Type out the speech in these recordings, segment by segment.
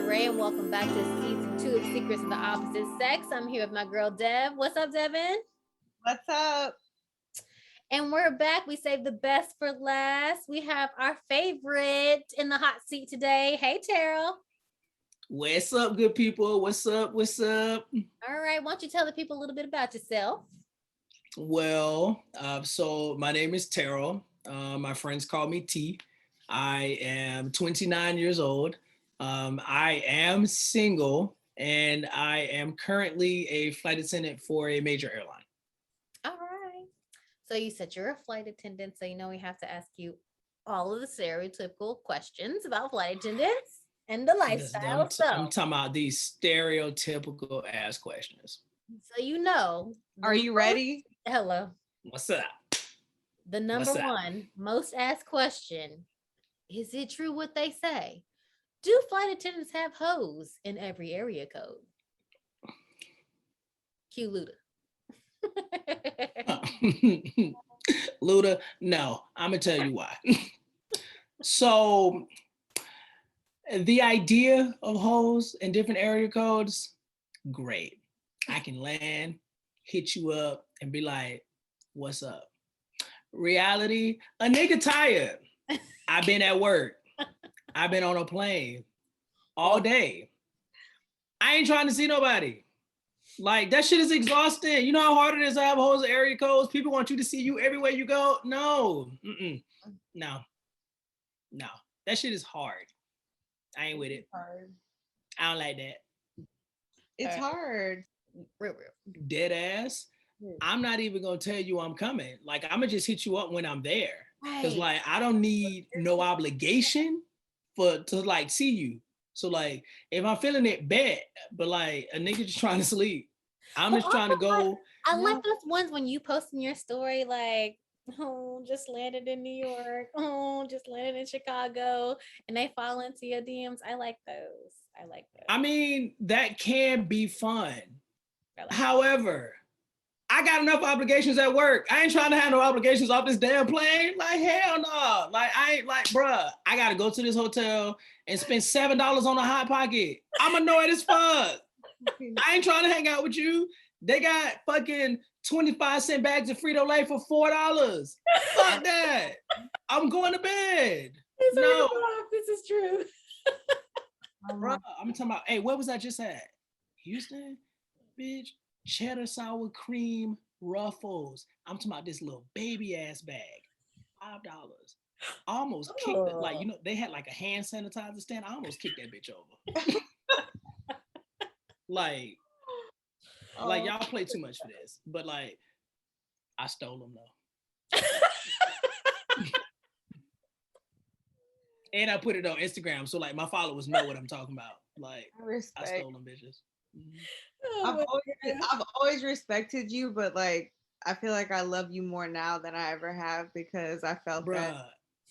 Ray, and welcome back to season 2 of Secrets of the Opposite Sex. I'm here with my girl Dev. What's up, Devin? What's up? And we're back. We saved the best for last. We have our favorite in the hot seat today. Hey, Terrell. What's up, good people? What's up? What's up? All right. Why don't you tell the people a little bit about yourself? Well, so my name is Terrell. My friends call me T. I am 29 years old. I am single, and I am currently a flight attendant for a major airline. All right. So you said you're a flight attendant, so you know we have to ask you all of the stereotypical questions about flight attendants and the lifestyle. I'm talking about these stereotypical ass questions. So you know. Are you ready? Hello. What's up? The number one most asked question, is it true what they say? Do flight attendants have hoes in every area code? Cue Luda. Luda, no, I'm gonna tell you why. So the idea of hoes in different area codes, great. I can land, hit you up, and be like, what's up? Reality, a nigga tired. I've been at work. I've been on a plane all day. I ain't trying to see nobody. Like, that shit is exhausting. You know how hard it is to have hoes in area codes? People want you to see you everywhere you go. No. No. That shit is hard. I ain't with it. Hard. I don't like that. It's hard. Real. Dead ass. I'm not even gonna tell you I'm coming. Like, I'm gonna just hit you up when I'm there. Because like, I don't need no obligation to like see you. So like, if I'm feeling it, bet. But like, a nigga just trying to sleep. I'm just trying to go. I like those ones when you post in your story like, oh, just landed in New York. Oh, just landed in Chicago. And they fall into your DMs. I like those. I mean, that can be fun. However, I got enough obligations at work. I ain't trying to have no obligations off this damn plane. Like, hell no. Like, I ain't like, bruh, I gotta go to this hotel and spend $7 on a Hot Pocket. I'm annoyed as fuck. I ain't trying to hang out with you. They got fucking 25-cent bags of Frito-Lay for $4. Fuck that. I'm going to bed. No. This is true. Bruh, I'm talking about, hey, where was I just at? Houston? Bitch. Cheddar sour cream ruffles. I'm talking about this little baby ass bag. $5. I almost kicked it. Like, you know, they had like a hand sanitizer stand. I almost kicked that bitch over. like y'all play too much for this. But like, I stole them though. And I put it on Instagram. So like my followers know what I'm talking about. Like, I stole them bitches. Mm-hmm. I've always respected you, but like I feel like I love you more now than I ever have because I felt that.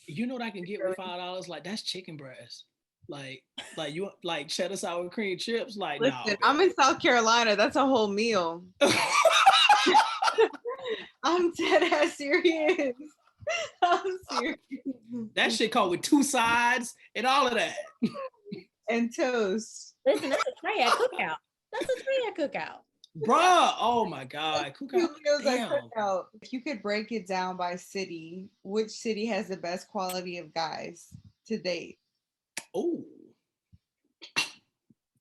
You know what I can get with $5? Like, that's chicken breast. Like you like cheddar sour cream chips. Like, listen, no. I'm in South Carolina. That's a whole meal. I'm dead ass serious. I'm serious. That shit called with 2 sides and all of that. And toast. Listen, that's a triad cookout. Bruh, oh my God. Cookout. If you could break it down by city, which city has the best quality of guys to date? Oh.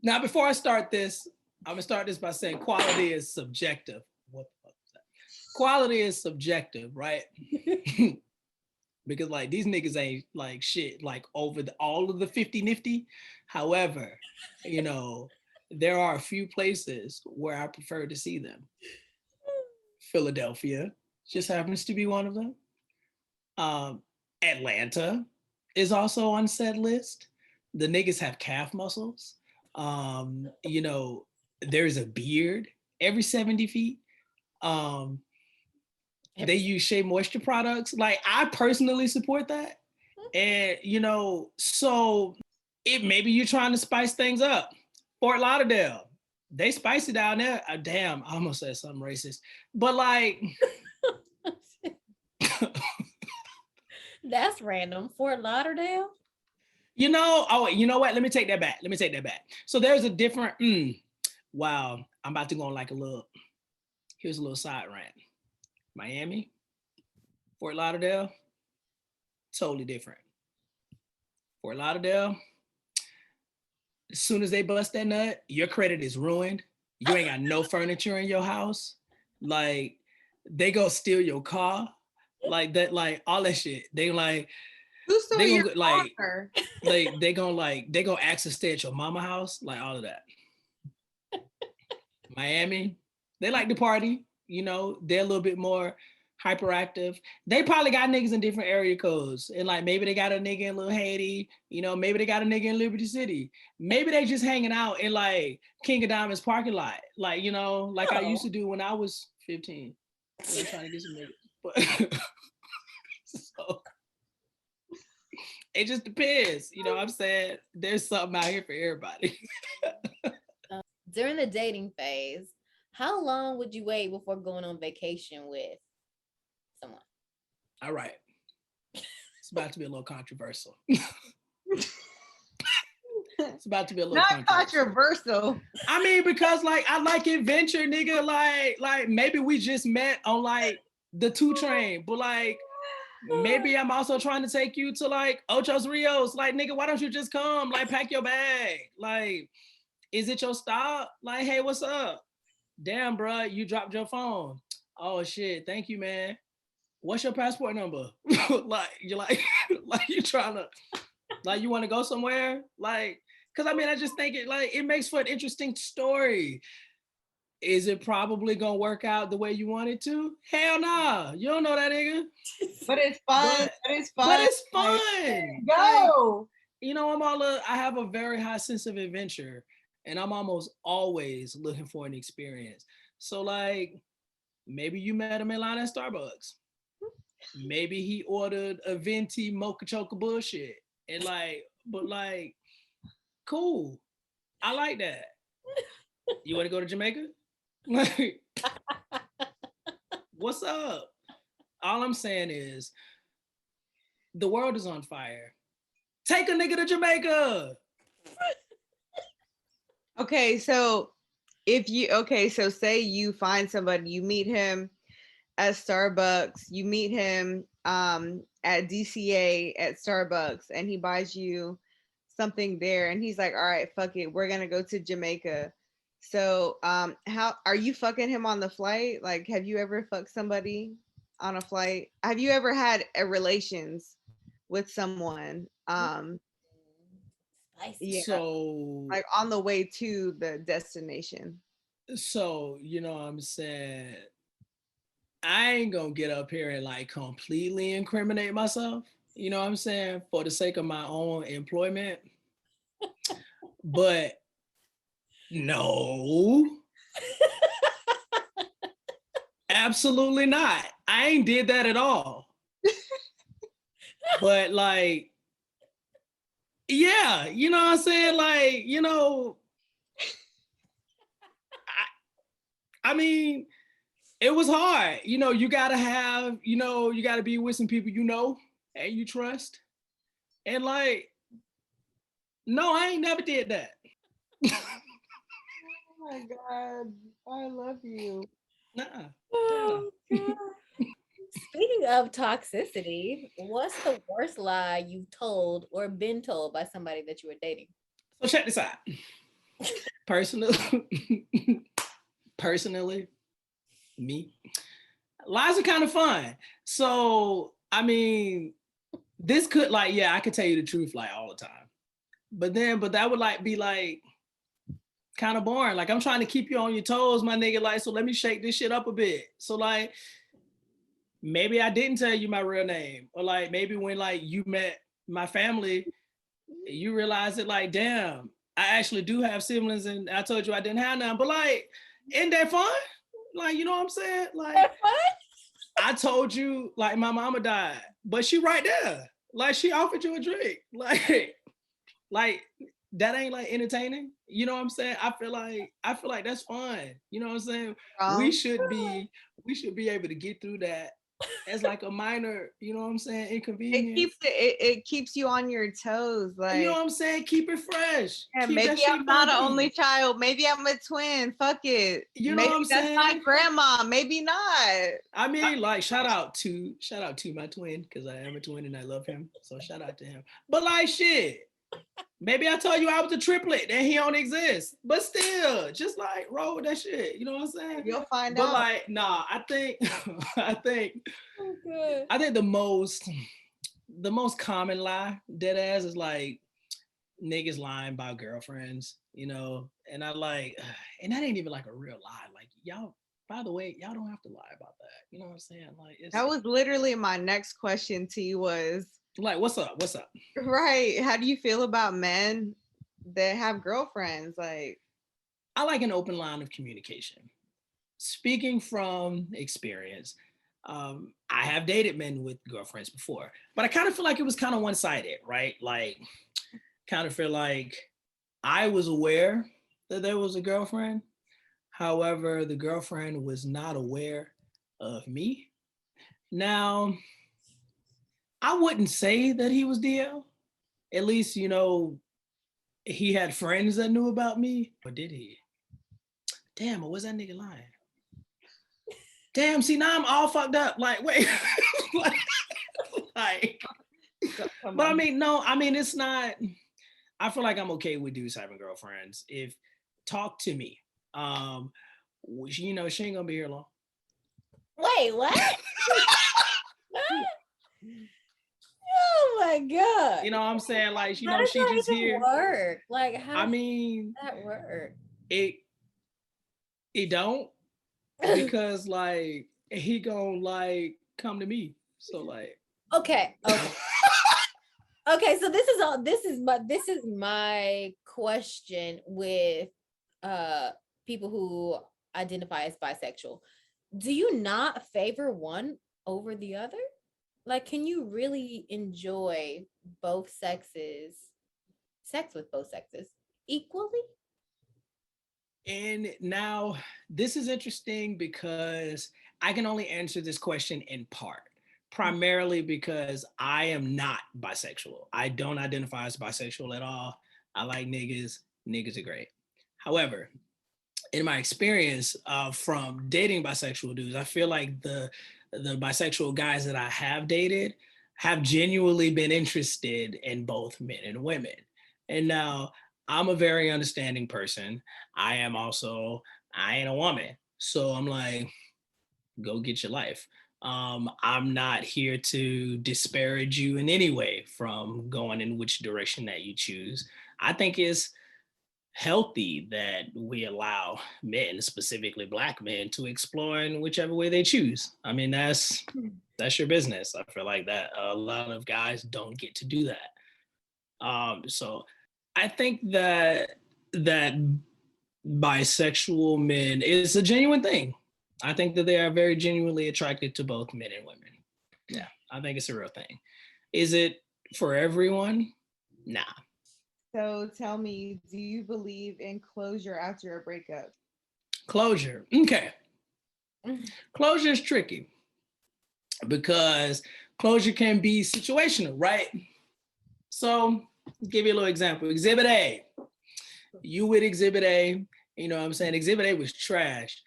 Now, before I start this, I'm going to start this by saying quality is subjective. What the fuck is that? Quality is subjective, right? Because like these niggas ain't like shit like over all of the 50 nifty. However, you know, there are a few places where I prefer to see them. Philadelphia just happens to be one of them. Atlanta is also on said list. The niggas have calf muscles. You know, there's a beard every 70 feet. They use Shea Moisture products. Like, I personally support that. And, you know, so maybe you're trying to spice things up. Fort Lauderdale, they spice it down there. Damn, I almost said something racist. But like... That's random. Fort Lauderdale? You know, oh, you know what? Let me take that back. So there's a different, wow, I'm about to go on like here's a little side rant. Miami, Fort Lauderdale, totally different. Fort Lauderdale, as soon as they bust that nut, your credit is ruined. You ain't got no furniture in your house. Like, they go steal your car. Like that, like all that shit. They like, Who stole they your gonna like, car? they gonna ask to stay at your mama house, like all of that. Miami, they like to party, you know, they're a little bit more hyperactive. They probably got niggas in different area codes. And like maybe they got a nigga in Little Haiti, you know, maybe they got a nigga in Liberty City. Maybe they just hanging out in like King of Diamonds parking lot. Like, you know, like I used to do when I was 15. You know, trying to get some niggas. But so it just depends. You know what I'm saying? There's something out here for everybody. During the dating phase, how long would you wait before going on vacation with someone? All right. It's about to be a little controversial. It's about to be a little Not controversial. I mean, because like I like adventure, nigga. Like maybe we just met on like the 2 train, but like maybe I'm also trying to take you to like Ochos Rios. Like, nigga, why don't you just come? Like, pack your bag. Like, is it your stop? Like, hey, what's up? Damn, bro, you dropped your phone. Oh shit, thank you, man. What's your passport number? Like, you're like, like you trying to, like, you want to go somewhere? Like, cause I mean, I just think it makes for an interesting story. Is it probably gonna work out the way you want it to? Hell nah, you don't know that nigga. But it's fun. But it's fun. Go. Like, you know, I have a very high sense of adventure, and I'm almost always looking for an experience. So like, maybe you met him in line at Starbucks. Maybe he ordered a venti mocha choca bullshit, and like, but like, cool. I like that. You want to go to Jamaica? Like, what's up? All I'm saying is, the world is on fire. Take a nigga to Jamaica. Okay, so so say you find somebody, you meet him at Starbucks, you meet him at DCA at Starbucks, and he buys you something there, and he's like, all right, fuck it, we're gonna go to Jamaica. So how are you fucking him on the flight? Like, have you ever fucked somebody on a flight? Have you ever had a relations with someone Spicy. So like on the way to the destination? So, you know what I'm saying? I ain't gonna get up here and like completely incriminate myself, you know what I'm saying, for the sake of my own employment. But no, absolutely not. I ain't did that at all. But like, yeah, you know what I'm saying? Like, you know, I mean, it was hard. You know, you gotta have, you know, you gotta be with some people you know and you trust. And like, no, I ain't never did that. Oh my God, I love you. Nah. Oh, God. Speaking of toxicity, what's the worst lie you've told or been told by somebody that you were dating? So check this out. Personally, me, lies are kind of fun. So I mean, this could like, yeah, I could tell you the truth like all the time. But that would like be like kind of boring. Like, I'm trying to keep you on your toes, my nigga. Like, so let me shake this shit up a bit. So like, maybe I didn't tell you my real name, or like maybe when like you met my family, you realize it like, damn, I actually do have siblings, and I told you I didn't have none. But like, isn't that fun? Like, you know what I'm saying? Like, I told you like my mama died, but she right there. Like, she offered you a drink. Like that ain't like entertaining. You know what I'm saying? I feel like that's fun. You know what I'm saying? We should be able to get through that as like a minor, you know what I'm saying, It inconvenience. keeps it keeps you on your toes. You know Like, what I'm saying? Keep it fresh. yeah, Keep that maybe shit I'm not an bubbly. only child. Maybe I'm a twin. Fuck it. You know Maybe what I'm that's my saying? grandma. Maybe not. I mean, like, shout out to my twin, because I am a twin and I love him. So shout out to him. But like shit. Maybe I told you I was a triplet and he don't exist. But still, just like roll with that shit. You know what I'm saying? You'll find But out. like, nah, I think I think Oh, good. I think the most common lie, dead ass, is like niggas lying about girlfriends, you know, and I like, and that ain't even like a real lie. Like y'all, by the way, y'all don't have to lie about that. You know what I'm saying? Like it's That was literally my next question to you was, like, what's up? What's up? right, how do you feel about men that have girlfriends? Like, I like an open line of communication. Speaking from experience, I have dated men with girlfriends before, but I kind of feel like it was kind of one sided, right? Like, kind of feel like I was aware that there was a girlfriend. However, the girlfriend was not aware of me. Now, I wouldn't say that he was DL. At least, you know, he had friends that knew about me. Or did he? Damn, or was that nigga lying? Damn, see, now I'm all fucked up. Like, wait. like, come but I on. mean, no, I mean, it's not. I feel like I'm okay with dudes having girlfriends. If talk to me, you know, she ain't gonna be here long. Wait, what? Oh my god. You know what I'm saying? Like, you How know, does she that just even here. work? Like, how I does mean, that work? it it don't, because like he gonna like come to me. So like, Okay, okay. Okay, so this is my question with people who identify as bisexual. Do you not favor one over the other? Like, can you really enjoy both sexes, sex with both sexes equally? and now this is interesting because I can only answer this question in part. Primarily because I am not bisexual. I don't identify as bisexual at all. I like niggas. Niggas are great. However, in my experience from dating bisexual dudes, I feel like the bisexual guys that I have dated have genuinely been interested in both men and women. And now I'm a very understanding person. I ain't a woman. So I'm like, go get your life. I'm not here to disparage you in any way from going in which direction that you choose. I think it's healthy that we allow men, specifically black men, to explore in whichever way they choose. I mean, that's your business. I feel like that a lot of guys don't get to do that. So I think that bisexual men is a genuine thing. I think that they are very genuinely attracted to both men and women. Yeah, I think it's a real thing. Is it for everyone? Nah. So tell me, do you believe in closure after a breakup? Closure. Okay. Closure is tricky because closure can be situational, right? So, give you a little example. Exhibit A. You with Exhibit A, you know what I'm saying? Exhibit A was trash.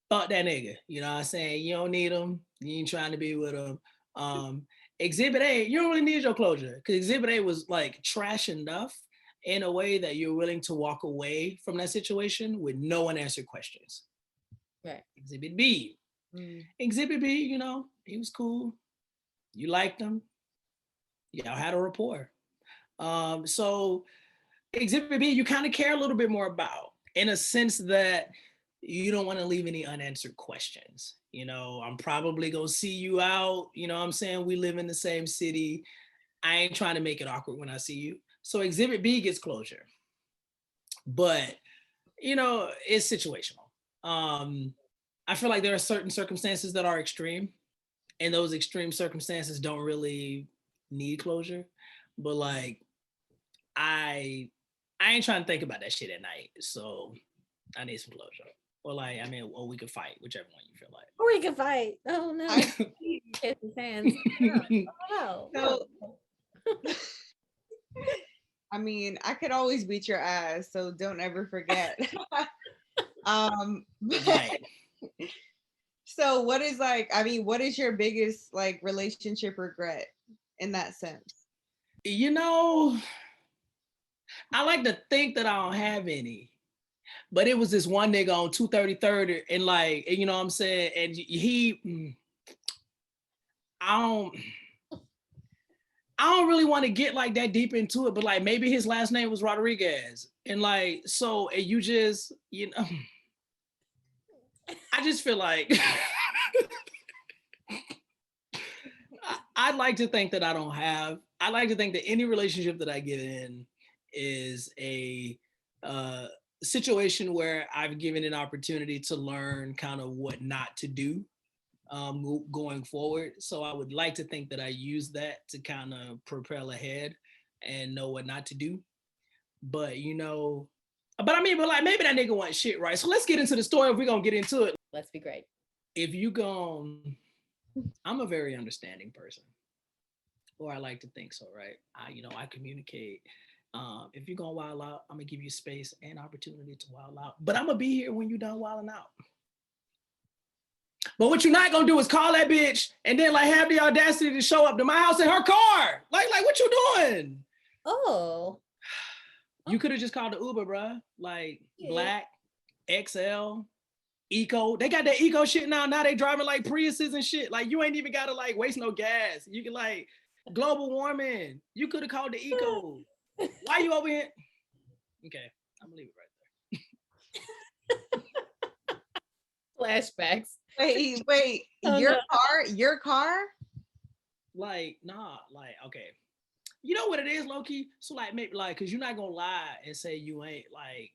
Fuck that nigga. You know what I'm saying? You don't need him. You ain't trying to be with him. Exhibit A, you don't really need your closure because Exhibit A was like trash enough in a way that you're willing to walk away from that situation with no unanswered questions. Right. Exhibit B. Exhibit B, you know, he was cool. You liked him. Y'all had a rapport. So Exhibit B, you kind of care a little bit more about, in a sense that you don't want to leave any unanswered questions. You know, I'm probably gonna see you out. You know what I'm saying? We live in the same city. I ain't trying to make it awkward when I see you. So Exhibit B gets closure. But, you know, it's situational. I feel like there are certain circumstances that are extreme, and those extreme circumstances don't really need closure. But like, I I ain't trying to think about that shit at night. So I need some closure. Or like, I mean, or we could fight, whichever one you feel like. Or we can fight. Oh no. Kiss his hands. Oh, no. So, I mean, I could always beat your ass, so don't ever forget. Right. So what is like, I mean, what is your biggest like relationship regret in that sense? You know, I like to think that I don't have any. But it was this one nigga on 233rd and like, and you know what I'm saying? And I don't really want to get like that deep into it, but like maybe his last name was Rodriguez. And like, so and you just, you know, I just feel like I'd like to think that I like to think that any relationship that I get in is a situation where I've given an opportunity to learn kind of what not to do going forward. So I would like to think that I use that to kind of propel ahead and know what not to do. But you know, but I mean, but like maybe that nigga wants shit, right? So let's get into the story if we're gonna get into it. Let's be great. If you I'm a very understanding person, or I like to think so, right? I communicate. If you're gonna wild out, I'm gonna give you space and opportunity to wild out. But I'm gonna be here when you're done wilding out. But what you're not gonna do is call that bitch and then like have the audacity to show up to my house in her car. Like what you doing? Oh. You could have just called the Uber, bruh. Like Black, XL, Eco. They got that Eco shit now. Now they driving like Priuses and shit. Like you ain't even gotta like waste no gas. You can like global warming. You could have called the Eco. Why you over here? Okay, I'm gonna leave it right there. Flashbacks. Wait. Oh, your car? Like, nah, like, okay. You know what it is, low-key? So like maybe like, cause you're not gonna lie and say you ain't like,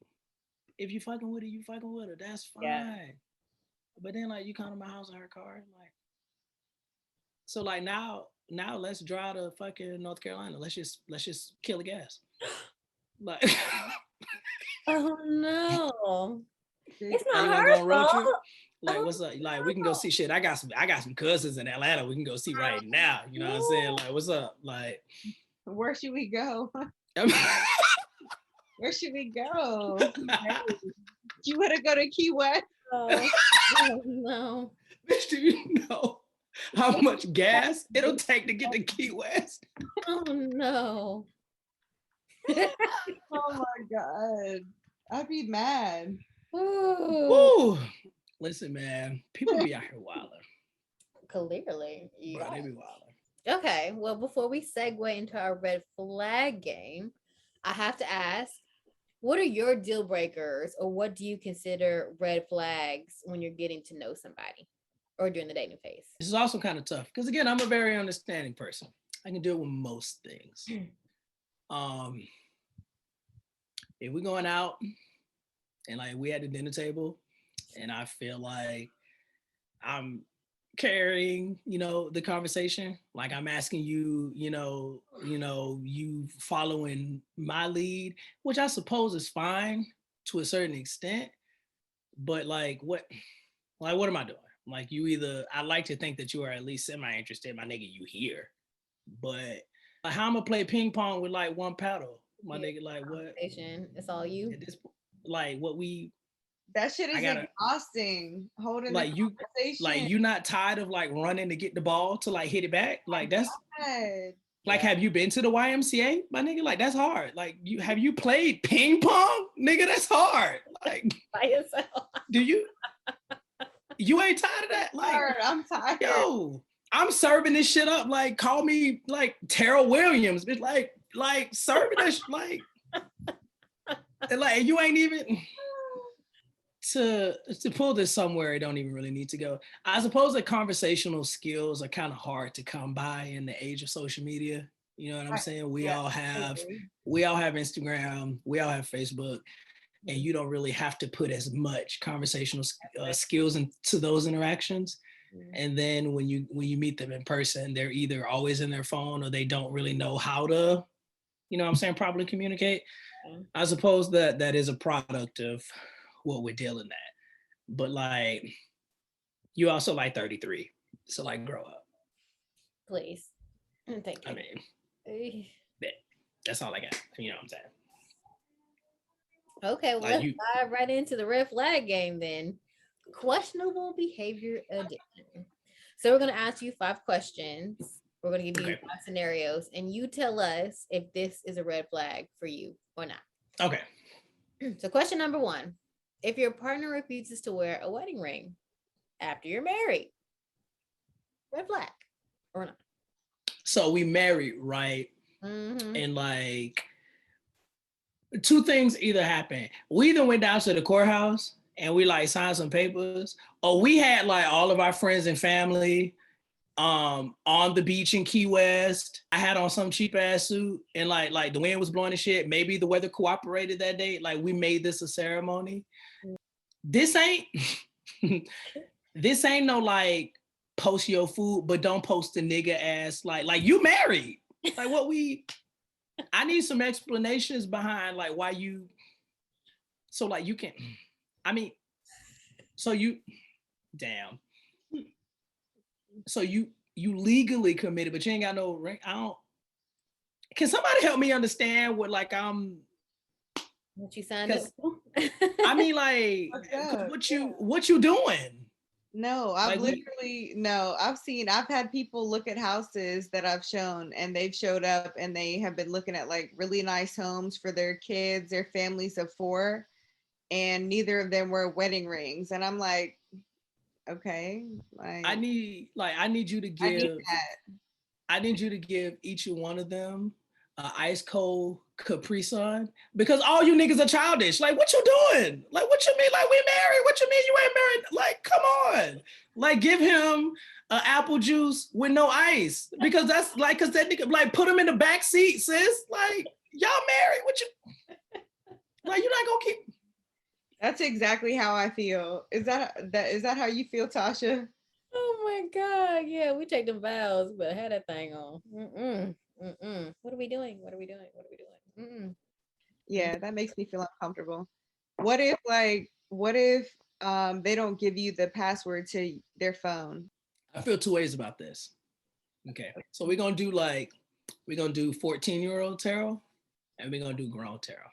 if you fucking with her, you fucking with her. That's fine. Yeah. But then like you come to my house in her car, like, so like now let's drive to fucking North Carolina. Let's just kill the gas. Like, oh no, it's not her fault. Like, what's up? Like, we can go see shit. I got some cousins in Atlanta. We can go see right now. You know what I'm saying? Like, what's up? Like, where should we go? Where should we go? You want to go to Key West? Oh no. Bitch, do you know how much gas it'll take to get to Key West? Oh no. Oh my God. I'd be mad. Ooh. Listen, man, people be out here wilding. Clearly. Yeah. Bro, they be wilding. Okay, well, before we segue into our red flag game, I have to ask, what are your deal breakers, or what do you consider red flags when you're getting to know somebody or during the dating phase? This is also kind of tough because, again, I'm a very understanding person. I can deal with most things. If we're going out and like we at the dinner table and I feel like I'm carrying, the conversation, like I'm asking you, you following my lead, which I suppose is fine to a certain extent, but like what am I doing? Like I like to think that you are at least semi-interested, my nigga, you here, but like, how I'm gonna play ping pong with like one paddle, my nigga, like what? It's all you. At this point, like what we. That shit is exhausting. Holding like the conversation. Like you not tired of like running to get the ball to like hit it back? Like that's like, have you been to the YMCA, my nigga? Like that's hard. Like have you played ping pong, nigga? That's hard. Like by yourself. Do you? You ain't tired of that? Like I'm tired. Yo, I'm serving this shit up. Like call me like Terrell Williams, bitch. Like serving this like, and like you ain't even. To pull this somewhere, I don't even really need to go. I suppose that conversational skills are kind of hard to come by in the age of social media. You know what I'm saying? We all have Instagram, we all have Facebook, and you don't really have to put as much conversational skills into those interactions. And then when you meet them in person, they're either always in their phone or they don't really know how to, properly communicate. I suppose that is a product of what we're dealing at. but like you also like 33. So like grow up. Please. Thank you. I mean, that's all I got. You know what I'm saying? Okay, well, Like let's dive right into the red flag game then. Questionable behavior addiction. So we're going to ask you 5 questions. We're going to give you 5 scenarios, and you tell us if this is a red flag for you or not. Okay. So question number 1, if your partner refuses to wear a wedding ring after you're married, red flag or not? So we married, right? Mm-hmm. And like 2 things either happened. We either went down to the courthouse and we like signed some papers, or we had like all of our friends and family on the beach in Key West. I had on some cheap ass suit and like the wind was blowing and shit. Maybe the weather cooperated that day. Like we made this a ceremony. This ain't this ain't no like post your food, but don't post the nigga ass like you married. Like what we I need some explanations behind like why you so like you can I mean so you damn. So you legally committed, but you ain't got no ring. I don't. Can somebody help me understand what like What you signed up for? I mean, like what you doing? No, I've I've had people look at houses that I've shown, and they've showed up and they have been looking at like really nice homes for their kids, their families of 4, and neither of them were wedding rings. And I'm like, okay, like I need you to give I need you to give each one of them ice cold Capri Sun, because all you niggas are childish. Like, what you doing? Like, what you mean? Like, we married? What you mean you ain't married? Like, come on. Like, give him apple juice with no ice, because that's like, cause that nigga, like, put him in the back seat, sis. Like, y'all married? What you? Like, you're not gonna keep. That's exactly how I feel. Is that how you feel, Tasha? Oh my God. Yeah, we take them vows, but had that thing on. What are we doing? What are we doing? What are we doing? Yeah, that makes me feel uncomfortable. What if they don't give you the password to their phone? I feel 2 ways about this. Okay. So we're gonna do 14-year-old Terrell, and we're gonna do grown Terrell.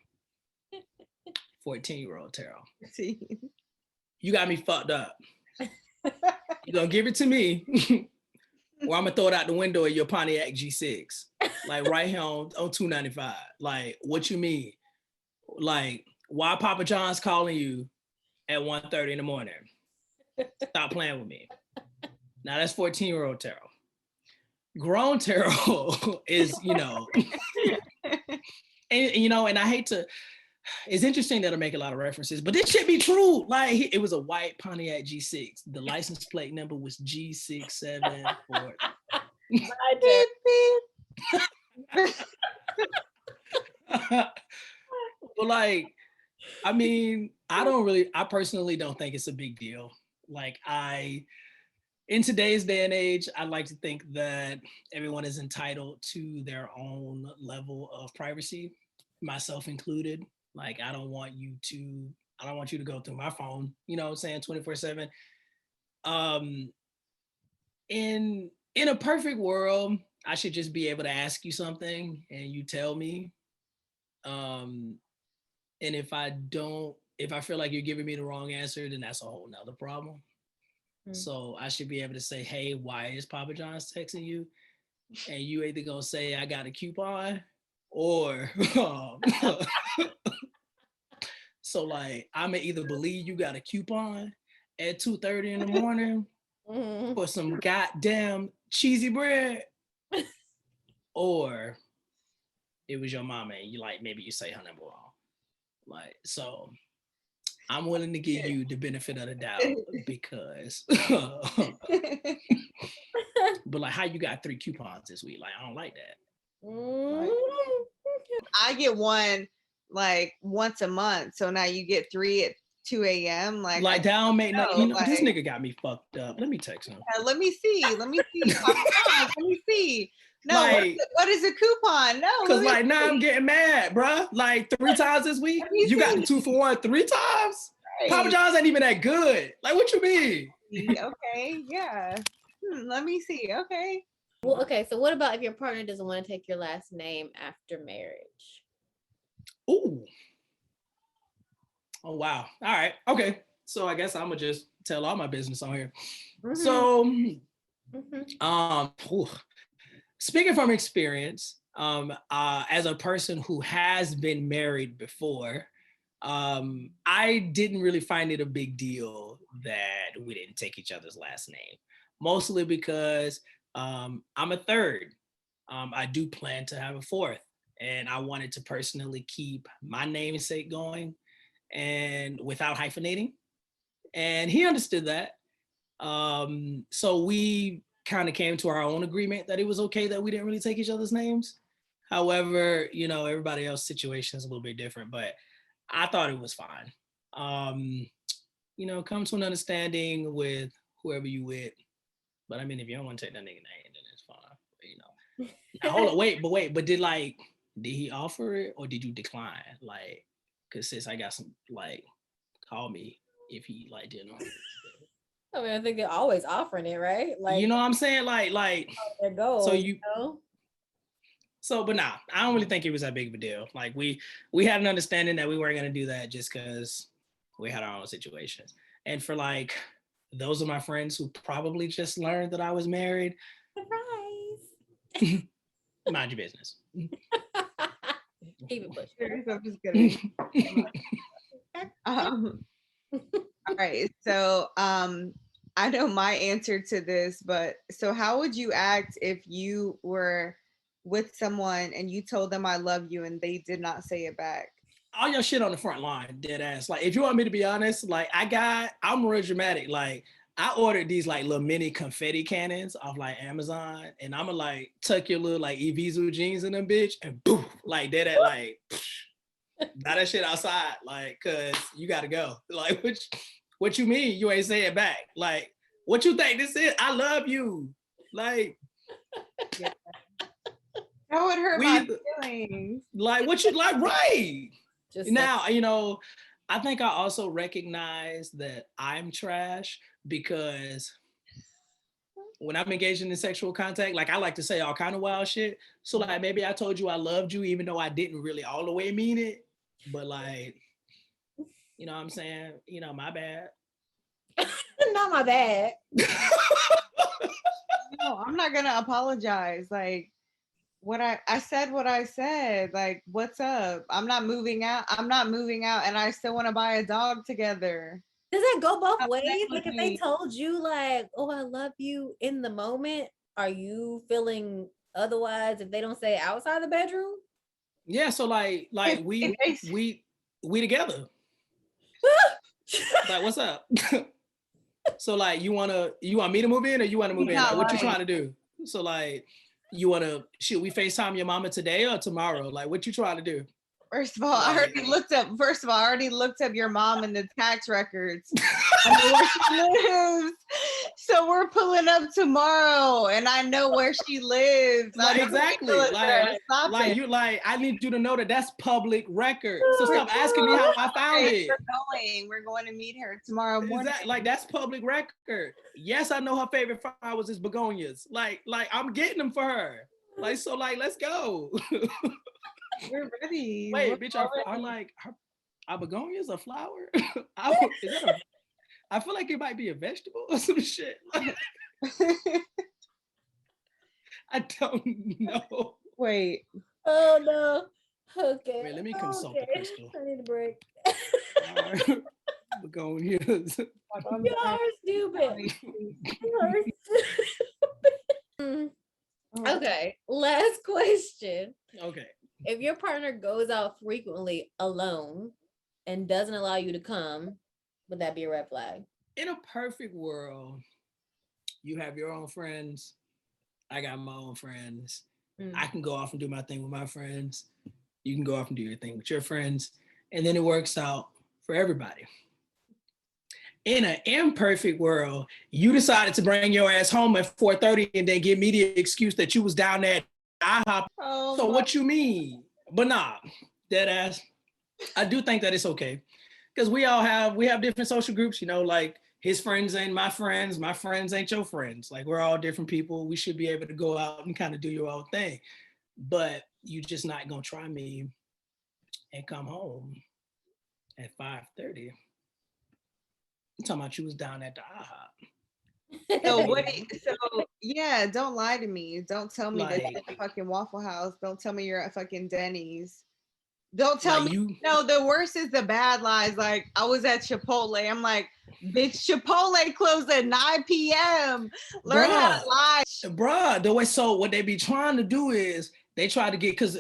14-year-old Terrell. See. You got me fucked up. You're gonna give it to me, or I'm gonna throw it out the window of your Pontiac G6, like right here on 295. Like, what you mean? Like, why Papa John's calling you at 1:30 in the morning? Stop playing with me. Now that's 14-year-old Terrell. Grown Terrell is, and I hate to. It's interesting that I make a lot of references, but this should be true. Like, it was a white Pontiac G6. The license plate number was G674. But like, I mean, I personally don't think it's a big deal. Like, in today's day and age, I like to think that everyone is entitled to their own level of privacy, myself included. Like, I don't want you to go through my phone, 24/7. In a perfect world, I should just be able to ask you something and you tell me. And if I feel like you're giving me the wrong answer, then that's a whole nother problem. So I should be able to say, hey, why is Papa John's texting you? And you either gonna say I got a coupon, or so like I'm gonna either believe you got a coupon at 2:30 in the morning for some goddamn cheesy bread, or it was your mama and you like maybe you say her number wrong. Like, so I'm willing to give you the benefit of the doubt, because but like, how you got 3 coupons this week? Like, I don't like that. Like, I get one like once a month, so now you get 3 at 2 a.m. Like that don't make this nigga got me fucked up. Let me text him. Let me see. Let me see. No, like, what is a coupon? No, because now I'm getting mad, bruh. Like 3 times this week. You got the 2 for 1 3 times. Papa John's ain't even that good. Like, what you mean? Okay, yeah. Let me see. Okay. Well, okay. So what about if your partner doesn't want to take your last name after marriage? Ooh. Oh, wow. All right. Okay. So I guess I'm gonna just tell all my business on here. So, speaking from experience, as a person who has been married before, I didn't really find it a big deal that we didn't take each other's last name, mostly because I'm a third. I do plan to have a fourth, and I wanted to personally keep my namesake going and without hyphenating. And he understood that. So we kind of came to our own agreement that it was okay that we didn't really take each other's names. However, everybody else's situation is a little bit different, but I thought it was fine. Come to an understanding with whoever you with. But I mean, if you don't want to take that nigga name, then it's fine. Now, hold on, wait, but did he offer it or did you decline? Like, cause sis, I got some call me if he didn't offer it. I mean, I think they're always offering it, right? Like, you know what I'm saying? their goal. So but nah, I don't really think it was that big of a deal. Like we had an understanding that we weren't gonna do that just because we had our own situations. And for those of my friends who probably just learned that I was married, surprise. Mind your business. Keep it pushing. I'm just kidding. All right. So I know my answer to this, but so how would you act if you were with someone and you told them I love you and they did not say it back? All your shit on the front line, dead ass. Like, if you want me to be honest, I'm real dramatic. Like, I ordered these little mini confetti cannons off Amazon, and I'ma tuck your little Evisu jeans in them, bitch, and boom, dead at buy that shit outside, cause you gotta go. What you mean you ain't say it back? What you think this is? I love you. Yeah. That would hurt my feelings. What you right? Just now, I think I also recognize that I'm trash because when I'm engaged in sexual contact, I like to say all kind of wild shit. So maybe I told you I loved you even though I didn't really all the way mean it. But you know what I'm saying? My bad. Not my bad. No, I'm not gonna apologize. What I said what I said. What's up? I'm not moving out, and I still want to buy a dog together. Does that go both ways? If they told you oh, I love you in the moment, are you feeling otherwise if they don't say outside the bedroom? Yeah, so we together. What's up? So you want me to move in or you want to move in? What you trying to do? So you want to, we FaceTime your mama today or tomorrow? What you trying to do? First of all, I already looked up your mom in the tax records. I know where she lives. So we're pulling up tomorrow and I know where she lives. Exactly. I need you to know that that's public record. So stop asking me how I found it. We're going to meet her tomorrow morning. Exactly. That's public record. Yes, I know her favorite flowers is begonias. I'm getting them for her. Let's go. We're ready. Wait, bitch, are begonias a flower? I feel like it might be a vegetable or some shit. I don't know. Wait. Oh no. Okay. Wait, let me consult the crystal. I need a break. Begonias. You are stupid. Okay, last question. Okay. If your partner goes out frequently alone and doesn't allow you to come, would that be a red flag? In a perfect world, you have your own friends. I got my own friends. I can go off and do my thing with my friends. You can go off and do your thing with your friends. And then it works out for everybody. In an imperfect world, you decided to bring your ass home at 4:30 and then give me the excuse that you was down there at IHOP. So what you mean? But nah, dead ass. I do think that it's okay. because we have different social groups, like his friends ain't my friends ain't your friends. Like we're all different people. We should be able to go out and kind of do your own thing. But you just not gonna try me and come home at 5:30. I'm talking about you was down at the IHOP. So yeah, don't lie to me. Don't tell me that you're at the fucking Waffle House. Don't tell me you're at fucking Denny's. Don't tell me. No, the worst is the bad lies. Like I was at Chipotle. I'm like, bitch, Chipotle closed at 9 p.m. Learn how to lie. Bruh, so what they be trying to do is they try to get, because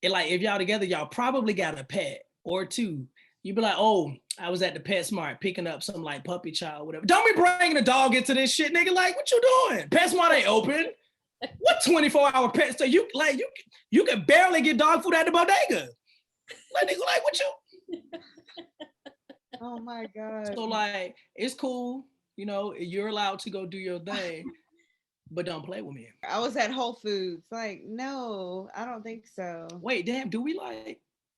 if y'all together, y'all probably got a pet or two. You be like, oh, I was at the PetSmart picking up some like puppy chow, whatever. Don't be bringing a dog into this shit, nigga. Like, what you doing? PetSmart ain't open. What 24-hour pet store? You can barely get dog food at the bodega. Like, nigga, like what you? Oh my God. So it's cool. You're allowed to go do your thing, but don't play with me. I was at Whole Foods. Like, no, I don't think so. Wait, damn, do we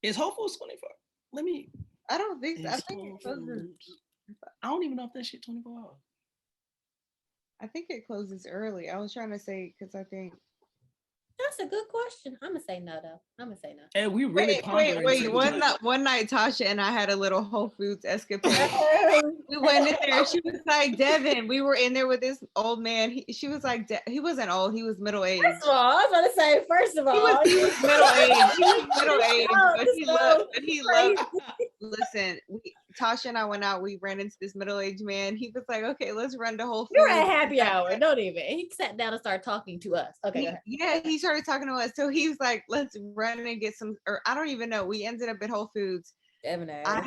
is Whole Foods 24? I don't think so. I think it closes. I don't even know if that shit 24 hours. I think it closes early. I was trying to say because I think that's a good question. I'm gonna say no though. I'm gonna say no. And we really wait. One night, Tasha and I had a little Whole Foods escapade. We went in there. She was like, Devin. We were in there with this old man. She was like, he wasn't old. He was middle aged. First of all, I was gonna say. First of all, he was middle aged. He was middle aged, but he loved. Listen, Tasha and I went out. We ran into this middle aged man. He was like, okay, let's run to Whole Foods. You're at happy hour. Don't even. He sat down and started talking to us. Okay. He started talking to us. So he was like, let's run and get some, or I don't even know. We ended up at Whole Foods. Devin, I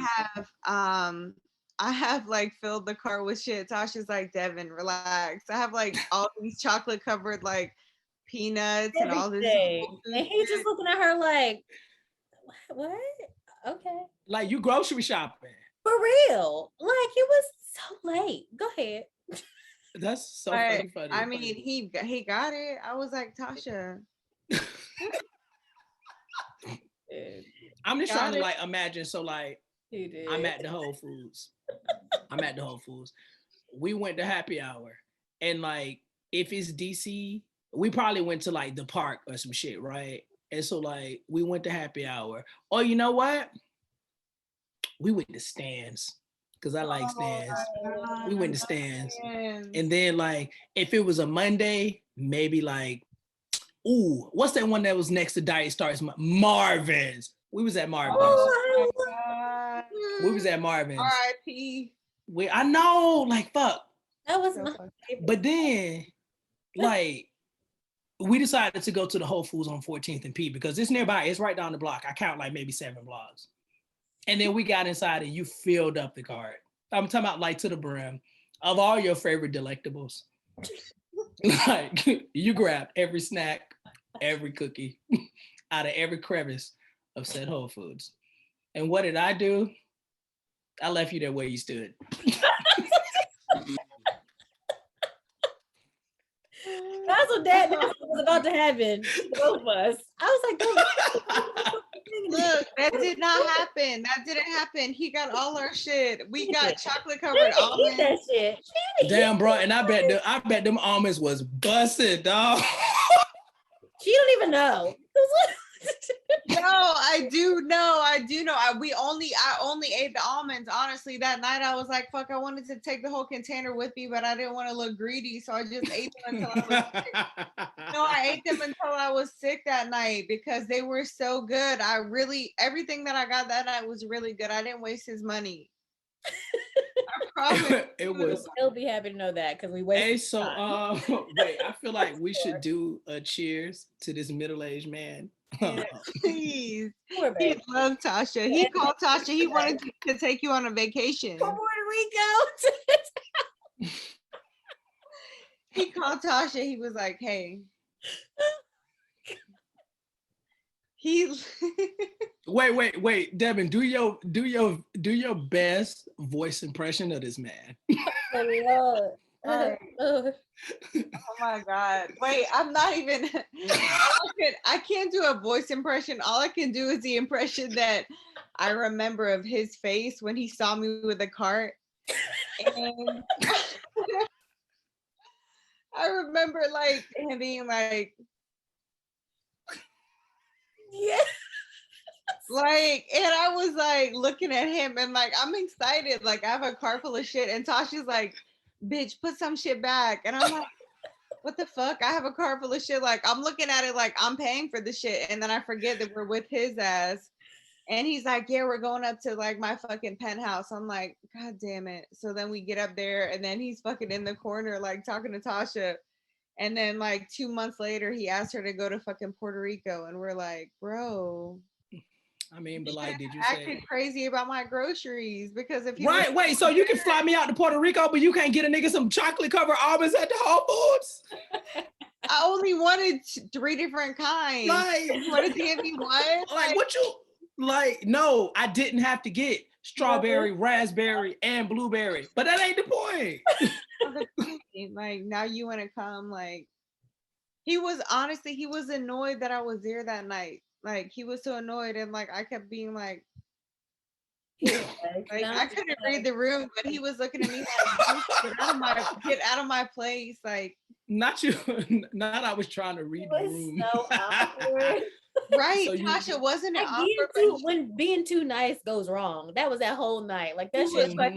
have like filled the car with shit. Tasha's like, Devin, relax. I have like all these chocolate covered like peanuts and all this. And he's just looking at her like, what? Okay. Like you grocery shopping. For real. Like it was so late. Go ahead. That's so funny. I mean, he got it. I was like, Tasha. I'm just trying to imagine. So I'm at the Whole Foods. We went to happy hour, and if it's DC, we probably went to the park or some shit, right? And so we went to happy hour. Oh, you know what? We went to Stan's because I like Stan's. We went to Stan's, and then if it was a Monday, maybe ooh, what's that one that was next to Diet Stars? Marvin's. We was at Marvin's. Oh, we was at Marvin's. R.I.P. I know, fuck. That was my favorite. But then, we decided to go to the Whole Foods on 14th and P because it's nearby. It's right down the block. I count maybe 7 blocks. And then we got inside and you filled up the cart. I'm talking about to the brim of all your favorite delectables. You grabbed every snack, every cookie out of every crevice of said Whole Foods. And what did I do? I left you there where you stood. That's what was about to happen. Both of us. I was like, look, that did not happen. That didn't happen. He got all our shit. We got chocolate covered almonds. That shit. Damn, bro. And I bet them almonds was busted, dog. She don't even know. No, I do know. I only ate the almonds. Honestly, that night I was like, fuck, I wanted to take the whole container with me, but I didn't want to look greedy. So I just ate them until I was sick. No, I ate them until I was sick that night because they were so good. Everything that I got that night was really good. I didn't waste his money. I promise. It was. He'll be happy to know that because we wasted. Hey, so wait, I feel like we should do a cheers to this middle-aged man. Yeah, please. He loved Tasha. He called Tasha. He wanted to take you on a vacation. From Puerto Rico. He called Tasha. He was like, hey. Wait, Devin, do your best voice impression of this man. Like, oh my God. Wait, I'm not even I can't do a voice impression. All I can do is the impression that I remember of his face when he saw me with a cart. And I remember like him being like, Yeah. like, and I was like looking at him and like I'm excited. Like I have a car full of shit. And Tasha's like, bitch, put some shit back. And I'm like, what the fuck? I have a car full of shit. Like I'm looking at it like I'm paying for the shit. And then I forget that we're with his ass. And he's like, yeah, we're going up to like my fucking penthouse. I'm like, God damn it. So then we get up there and then he's fucking in the corner, like talking to Tasha. And then like 2 months later, he asked her to go to fucking Puerto Rico. And we're like, bro. I mean, but like, did you acting say crazy about my groceries? Because if he right? Wait, so you can fly me out to Puerto Rico, but you can't get a nigga some chocolate covered almonds at the Whole Foods? I only wanted 3 different kinds. Like, what did he give me one? Like, what you like? No, I didn't have to get strawberry, raspberry, and blueberry, but that ain't the point. Like now you want to come? Like he was honestly, he was annoyed that I was there that night. Like he was so annoyed, and like I kept being like I couldn't read the room, but he was looking at me like, get out of my place. Like not you, not I was trying to read the room. So awkward. Right, so Tasha, wasn't it awkward? When being too nice goes wrong, that was that whole night. Like that shit was like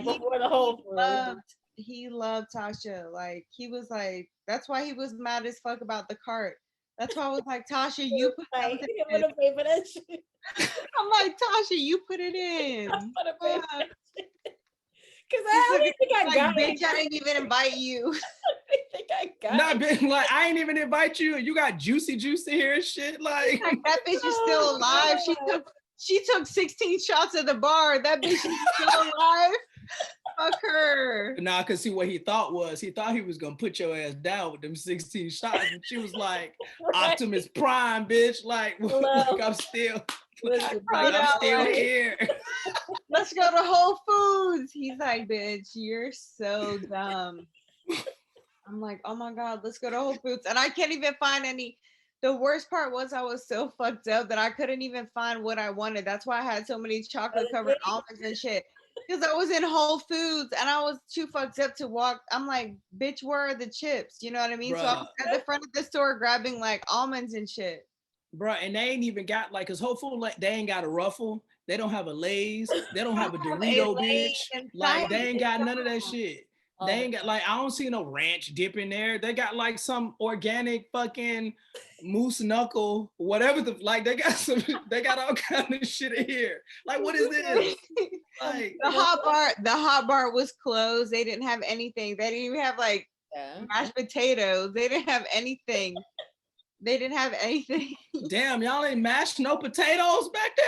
before the whole food. He loved Tasha. Like he was like, that's why he was mad as fuck about the cart. That's why I was like, Tasha, you put like, pay for that shit. I'm like, Tasha, you put it in. Because I don't think I got it. Bitch, I didn't even invite you. I think I got not been like I ain't even invite you. You got juicy here and shit. Like that bitch is still alive. She took 16 shots at the bar. That bitch is still alive. Fuck her. Nah, cause see what he thought he was gonna put your ass down with them 16 shots, and she was like, Optimus Prime, bitch. Like, like I'm still here. Let's go to Whole Foods. He's like, bitch, you're so dumb. I'm like, oh my God, let's go to Whole Foods. And I can't even find any. The worst part was I was so fucked up that I couldn't even find what I wanted. That's why I had so many chocolate covered almonds and shit. Because I was in Whole Foods and I was too fucked up to walk. I'm like, bitch, where are the chips? You know what I mean? Bruh. So I was at the front of the store grabbing like almonds and shit. Bro, and they ain't even got like, cause Whole Foods, like, they ain't got a Ruffle. They don't have a Lay's. They don't have a Dorito, bitch. Like, they ain't got none of that shit. They ain't got like, I don't see no ranch dip in there. They got like some organic fucking moose knuckle, whatever the like. They got all kind of shit in here. Like, what is this? Like the hot bar was closed. They didn't have anything. They didn't even have like mashed potatoes. They didn't have anything. Damn, y'all ain't mashed no potatoes back there?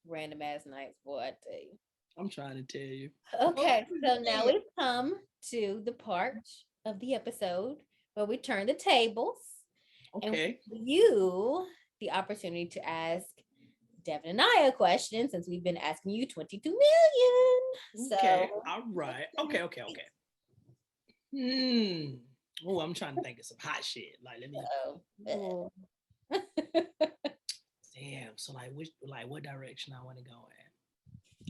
Random ass nights, boy, I tell you. I'm trying to tell you. Okay, so now we've come to the part of the episode where we turn the tables. Okay. And you the opportunity to ask Devin and I a question since we've been asking you 22 million. Okay, all right. Okay. Oh, I'm trying to think of some hot shit. Like, let me. Damn. So, what direction I want to go in?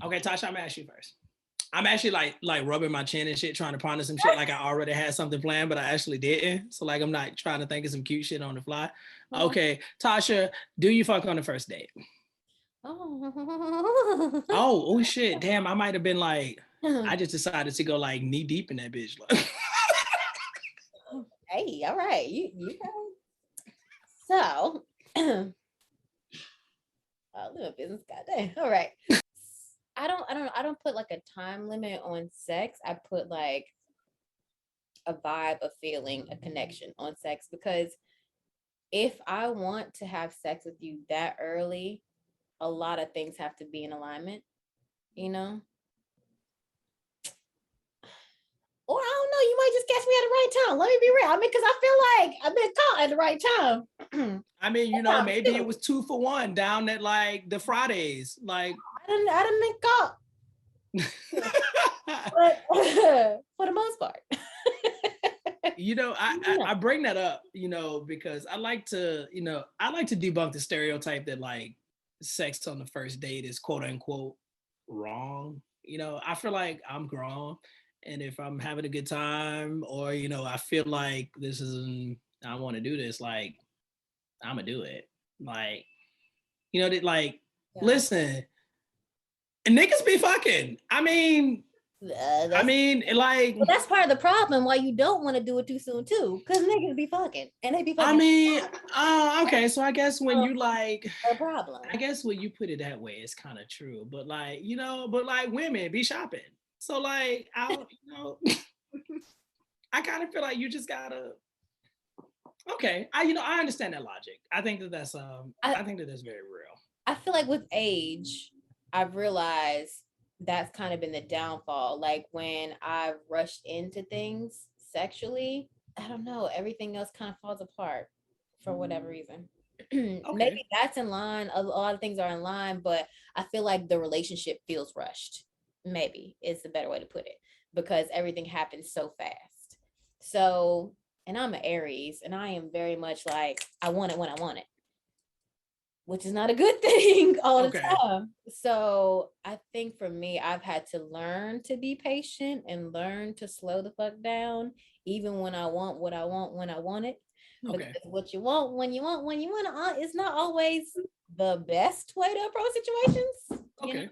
Okay, Tasha, I'm gonna ask you first. I'm actually like rubbing my chin and shit, trying to ponder some shit like I already had something planned, but I actually didn't. So like I'm not trying to think of some cute shit on the fly. Okay, Tasha, do you fuck on the first date? Oh shit. Damn, I might have been like, I just decided to go like knee deep in that bitch. Hey, all right. You know. So little business, goddamn. All right. I don't put like a time limit on sex. I put like a vibe, a feeling, a connection on sex, because if I want to have sex with you that early, a lot of things have to be in alignment, you know? Or I don't know, you might just catch me at the right time. Let me be real. I mean, because I feel like I've been caught at the right time. I mean, you know, maybe it was 2 for 1 down at like the Fridays. Like I didn't been caught. But for the most part. I bring that up, because I like to debunk the stereotype that like sex on the first date is quote unquote wrong. I feel like I'm grown, and if I'm having a good time, or I feel like I want to do this, like I'm gonna do it. Like, that like, Yeah. listen, niggas be fucking. Like, well, that's part of the problem why you don't want to do it too soon too, because niggas be fucking and they be fucking. Okay, so I guess when you like a problem. I guess when you put it that way, it's kind of true. But like, but like women be shopping. So like, I kind of feel like you just gotta. Okay, I understand that logic. I think that that's I think that that's very real. I feel like with age, I've realized that's kind of been the downfall. Like when I've rushed into things sexually, I don't know, everything else kind of falls apart for whatever reason. Okay. Maybe that's in line. A lot of things are in line, but I feel like the relationship feels rushed. Maybe is the better way to put it, because everything happens so fast. So, and I'm an Aries, and I am very much like, I want it when I want it, which is not a good thing all the time. So I think for me, I've had to learn to be patient and learn to slow the fuck down, even when I want what I want when I want it. Because what you want when you want it, it's not always the best way to approach situations. Okay.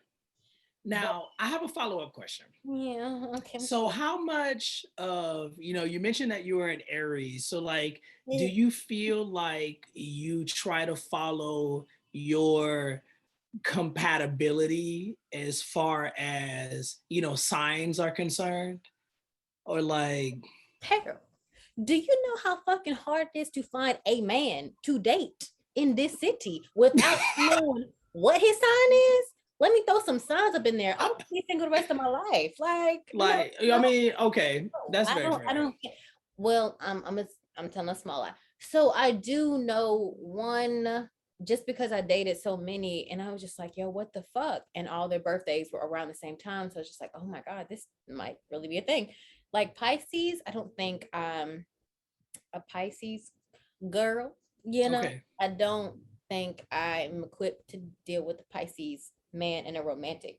Now, I have a follow-up question. Yeah, okay. So how much of, you mentioned that you were an Aries. So like, do you feel like you try to follow your compatibility as far as, signs are concerned? Or like... Terrell, do you know how fucking hard it is to find a man to date in this city without knowing what his sign is? Let me throw some signs up in there. I'm gonna be single the rest of my life. Okay, that's very fair. I don't. Well, I'm telling a small lie. So I do know one, just because I dated so many, and I was just like, yo, what the fuck? And all their birthdays were around the same time, so I was just like, oh my god, this might really be a thing. Like Pisces, I don't think I'm a Pisces girl. I don't think I'm equipped to deal with the Pisces man in a romantic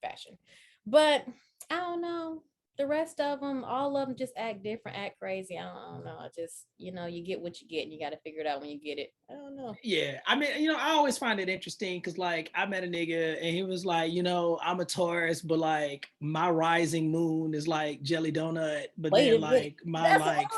fashion. But I don't know. The rest of them, all of them just act different, act crazy. I don't know. I just, you get what you get, and you got to figure it out when you get it. I don't know. Yeah. I always find it interesting because like I met a nigga and he was like, I'm a Taurus, but like my rising moon is like jelly donut. But then like my like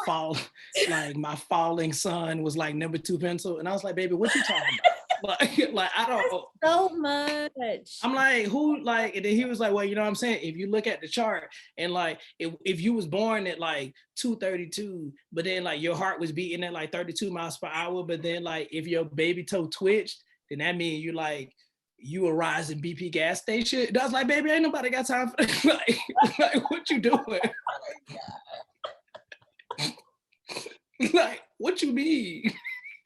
my falling sun was like number 2 pencil. And I was like, baby, what you talking about? like I don't so much. I'm like, who, like, and then he was like, well, what I'm saying? If you look at the chart and like if you was born at like 232, but then like your heart was beating at like 32 miles per hour, but then like if your baby toe twitched, then that means you a rising BP gas station. And I was like, baby, ain't nobody got time for that. like what you doing? Like, what you mean?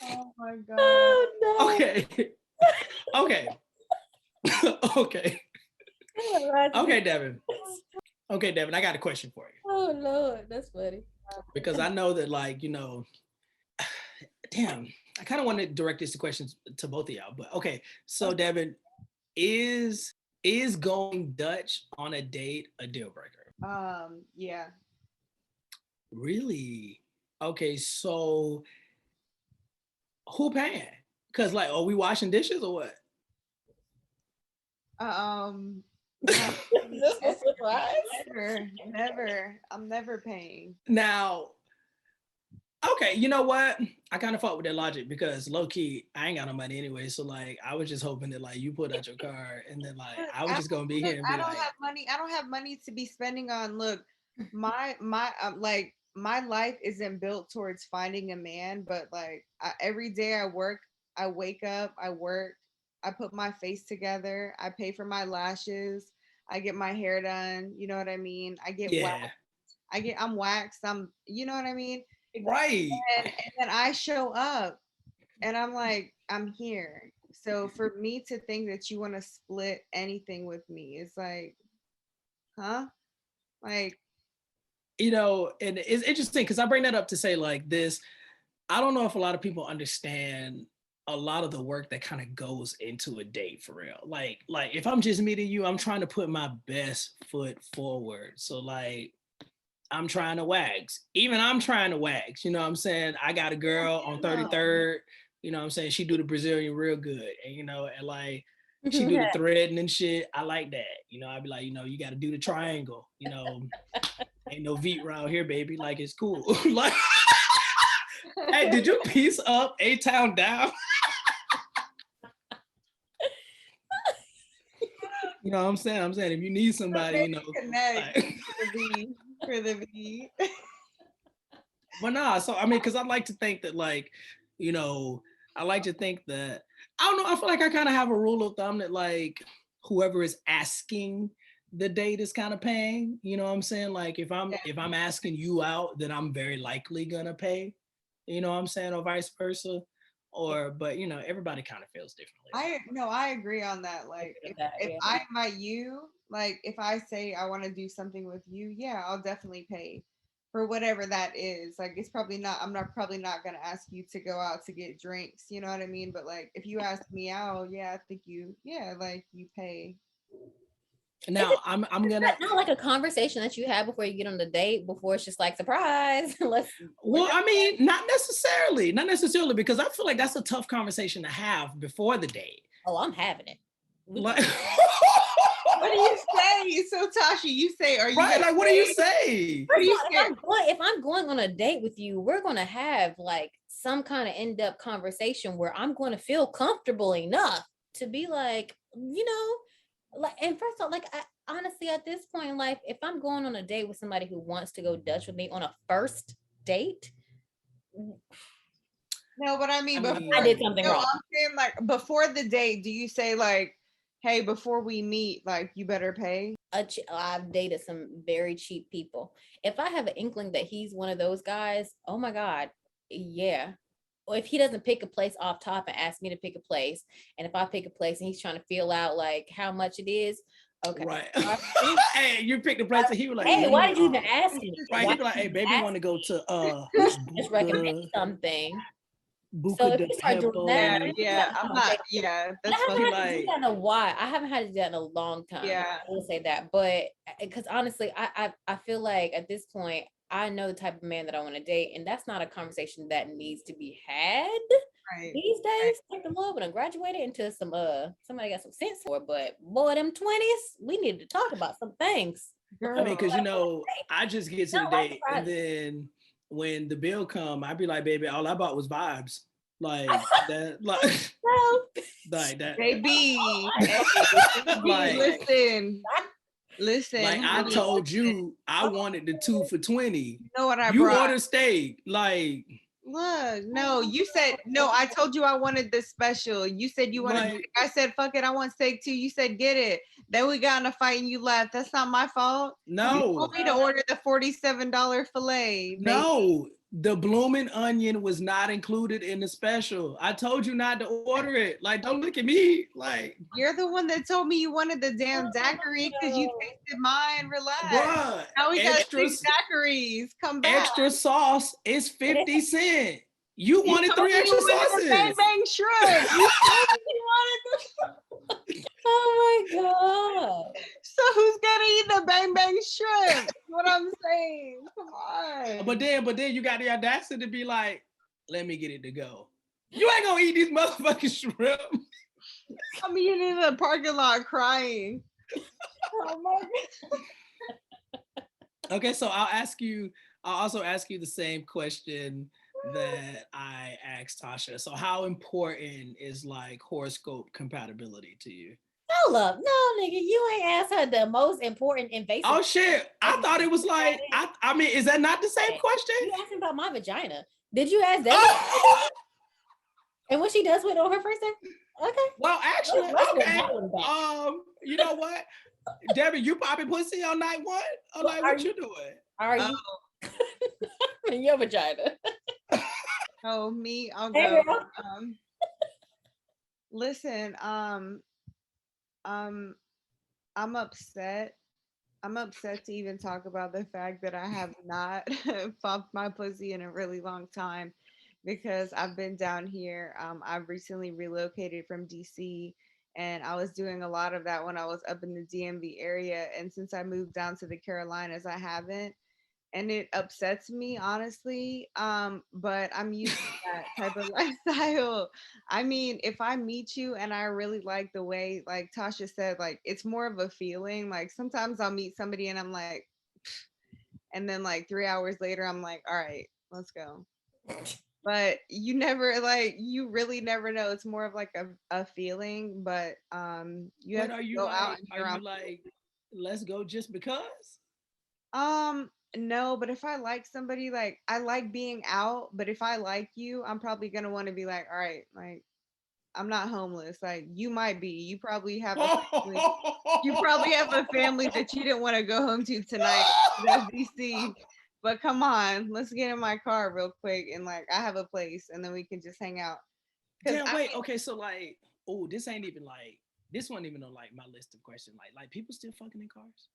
Oh my god. Oh, no. Okay. Okay, Devin. Okay, Devin, I got a question for you. Oh Lord, that's funny. Because I know that like, damn, I kind of want to direct this questions to both of y'all. But okay, so Devin, is going Dutch on a date a deal breaker? Yeah. Really? Okay, so who paying? Because like, are we washing dishes or what? Never. I'm never paying. Now, okay, you know what? I kind of fought with that logic because low key, I ain't got no money anyway. So like, I was just hoping that like you put out your card and then like I was just gonna be here and be I don't have money. I don't have money to be spending on. Look, my life isn't built towards finding a man, but like every day I work, I wake up, I work, I put my face together, I pay for my lashes, I get my hair done. You know what I mean? I get waxed. I'm waxed. You know what I mean? Right. And then I show up and I'm like, I'm here. So for me to think that you want to split anything with me is like, huh? Like, and it's interesting because I bring that up to say like this. I don't know if a lot of people understand a lot of the work that kind of goes into a date for real. Like if I'm just meeting you, I'm trying to put my best foot forward. So like I'm trying to wax. Even I'm trying to wax. You know what I'm saying? I got a girl on 33rd. You know what I'm saying? She do the Brazilian real good. And like she do the threading and shit. I like that. I'd be like, you got to do the triangle. Ain't no V around here, baby. Like it's cool. Like, hey, did you piece up A-Town down? You know what I'm saying? If you need somebody, connect like, for the V. But nah, so I mean, because I like to think that I like to think that I don't know, I feel like I kind of have a rule of thumb that like whoever is asking the date is kind of paying. You know what I'm saying? Like if I'm asking you out, then I'm very likely gonna pay. You know what I'm saying, or vice versa. But everybody kind of feels differently. I agree on that. Like if I invite you, like if I say I want to do something with you, yeah, I'll definitely pay for whatever that is. Like it's probably not, I'm not probably not gonna ask you to go out to get drinks, you know what I mean? But like if you ask me out, yeah, I think like you pay. Now I'm gonna not like a conversation that you have before you get on the date, before it's just like surprise. Well, I mean, not necessarily, because I feel like that's a tough conversation to have before the date. Oh, I'm having it. Like, what do you say? So Tasha, you say, are you right? Like, what do you say? If I'm going on a date with you, we're gonna have like some kind of in-depth conversation where I'm going to feel comfortable enough to be like, like, and first of all, like, honestly, at this point in life, if I'm going on a date with somebody who wants to go Dutch with me on a first date, no, but I mean, before, I did something wrong. I'm saying, like, before the date, do you say like, hey, before we meet, like, you better pay? I've dated some very cheap people. If I have an inkling that he's one of those guys, oh my God, yeah. Or if he doesn't pick a place off top and ask me to pick a place, and if I pick a place and he's trying to feel out like how much it is, okay. Right. Hey, you picked the place and he was like, hey, why did you even ask me? Right, he'd be like, hey, baby, want to go to just recommend something. Buca so if de you start doing that, I'm not. Yeah, that's I haven't had to do that in a while. I haven't had to do that in a long time. Yeah, I will say that, but because honestly, I feel like at this point, I know the type of man that I want to date, and that's not a conversation that needs to be had these days. Like the Lord would have graduated into some somebody got some sense for, but boy, them 20s, we need to talk about some things. Girl. I mean, because I just get to the date, and then when the bill come, I'd be like, baby, all I bought was vibes. Like that, like that. Baby, listen. Like I told you, I wanted the 2 for $20. You know what I brought? You ordered steak. Like, look, no, you said no. I told you I wanted this special. You said you wanted. Like, I said, fuck it, I want steak too. You said, get it. Then we got in a fight and you left. That's not my fault. No, you told me to order the $47 filet. No, the blooming onion was not included in the special. I told you not to order it. Like, don't look at me. Like, you're the one that told me you wanted the damn daiquiri because you tasted mine. Relax. Bruh, now we got 6 daiquiris. Come back. Extra sauce is 50 cents. You wanted 3 extra sauces. Bang bang shrimp. You wanted the. Oh my God. So who's gonna eat the bang bang shrimp? That's what I'm saying. Come on. But then you got the audacity to be like, let me get it to go. You ain't gonna eat these motherfucking shrimp. I'm eating in the parking lot crying. Oh my God. Okay, so I'll also ask you the same question that I asked Tasha. So how important is like horoscope compatibility to you? Hold up. No, nigga, you ain't asked her the most important invasive. Oh shit. I thought it was like, I mean, is that not the same question? You asked me about my vagina. Did you ask that? And what she does with it on her first day? Okay. Well, actually, okay. You know what? Debbie, you popping pussy on night 1? Or like, what you doing? Are you? In your vagina. Oh, me? I'll go. Listen, um, I'm upset. I'm upset to even talk about the fact that I have not popped my pussy in a really long time because I've been down here. I've recently relocated from DC and I was doing a lot of that when I was up in the DMV area. And since I moved down to the Carolinas, I haven't. And it upsets me honestly, but I'm used to that type of lifestyle. I mean, if I meet you and I really like the way, like Tasha said, like it's more of a feeling. Like sometimes I'll meet somebody and I'm like, and then like 3 hours later I'm like, all right, let's go. But you never, like, you really never know. It's more of like a feeling. But you But have to go out and be are you around. like, let's go just because? No, but if I like somebody, like I like being out, but if I like you, I'm probably gonna want to be like, all right, like I'm not homeless. Like you might be. You probably have a family. You probably have a family that you didn't want to go home to tonight. That's DC. But come on, let's get in my car real quick and like I have a place and then we can just hang out. Cause Damn, I wait, okay, so like, oh, this ain't even like, this wasn't even on like my list of questions. Like people still fucking in cars?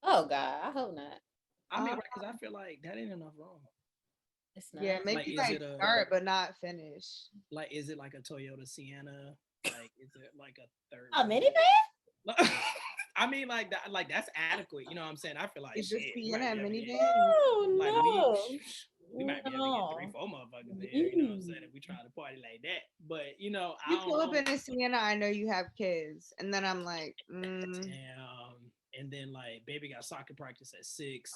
Oh God, I hope not. I mean, uh, right, because I feel like that ain't enough room. It's not. yeah, Like, maybe is like it a start but not finish. like, is it like a Toyota Sienna? Like, is it like a third A row? minivan? I mean, like that, like that's adequate. You know what I'm saying? I feel like Is this shit. We Sienna might a be able to get minivan? like Oh we might be able to get three, no, four motherfuckers there. You know what I'm no. saying? If we try to party like that, but you know, You pull up in a Sienna, I know you have kids, and then I'm like, damn. And then like, baby got soccer practice at 6,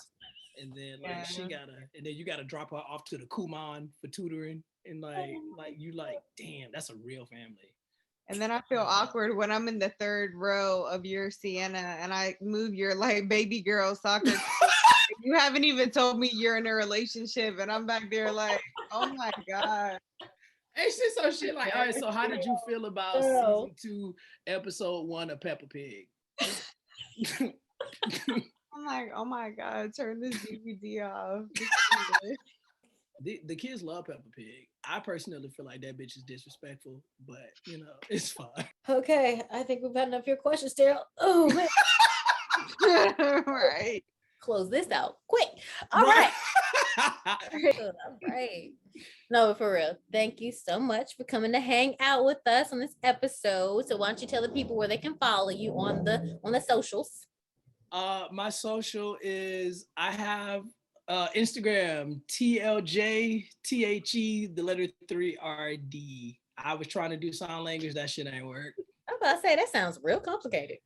and then like yeah. she gotta, and then you gotta drop her off to the Kumon for tutoring, and like you like, damn, that's a real family. And then I feel awkward when I'm in the third row of your Sienna and I move your like baby girl soccer. You haven't even told me you're in a relationship, and I'm back there like, oh my god. It's just so shit like, all right, so how did you feel about No. season 2, episode 1 of Peppa Pig? I'm like, oh my god, turn this DVD off. The kids love Peppa Pig. I personally feel like that bitch is disrespectful, but you know, it's fine. Okay, I think we've had enough of your questions, Terrell. Oh man, Right. close this out quick. All right. All right. No, but for real, thank you so much for coming to hang out with us on this episode. So why don't you tell the people where they can follow you on the socials? My social is, I have Instagram, TLJTHE, the letter 3RD. I was trying to do sign language, that shit ain't work. I'm about to say that sounds real complicated.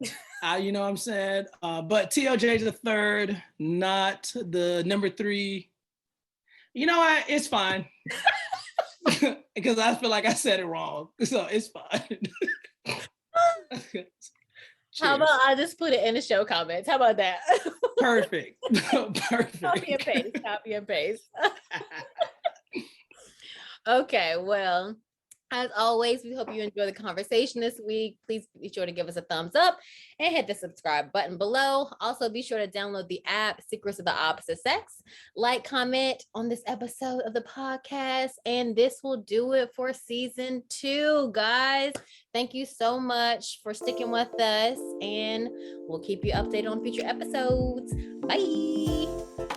You know what I'm saying? But TLJ is the third, not the number 3. You know what? It's fine. Because I feel like I said it wrong. So it's fine. How about I just put it in the show comments? How about that? Perfect. Perfect. Copy and paste. Copy and paste. Okay, well, as always, we hope you enjoy the conversation this week. Please be sure to give us a thumbs up and hit the subscribe button below. Also, be sure to download the app Secrets of the Opposite Sex. Like, comment on this episode of the podcast, and this will do it for season 2, guys. Thank you so much for sticking with us, and we'll keep you updated on future episodes. Bye.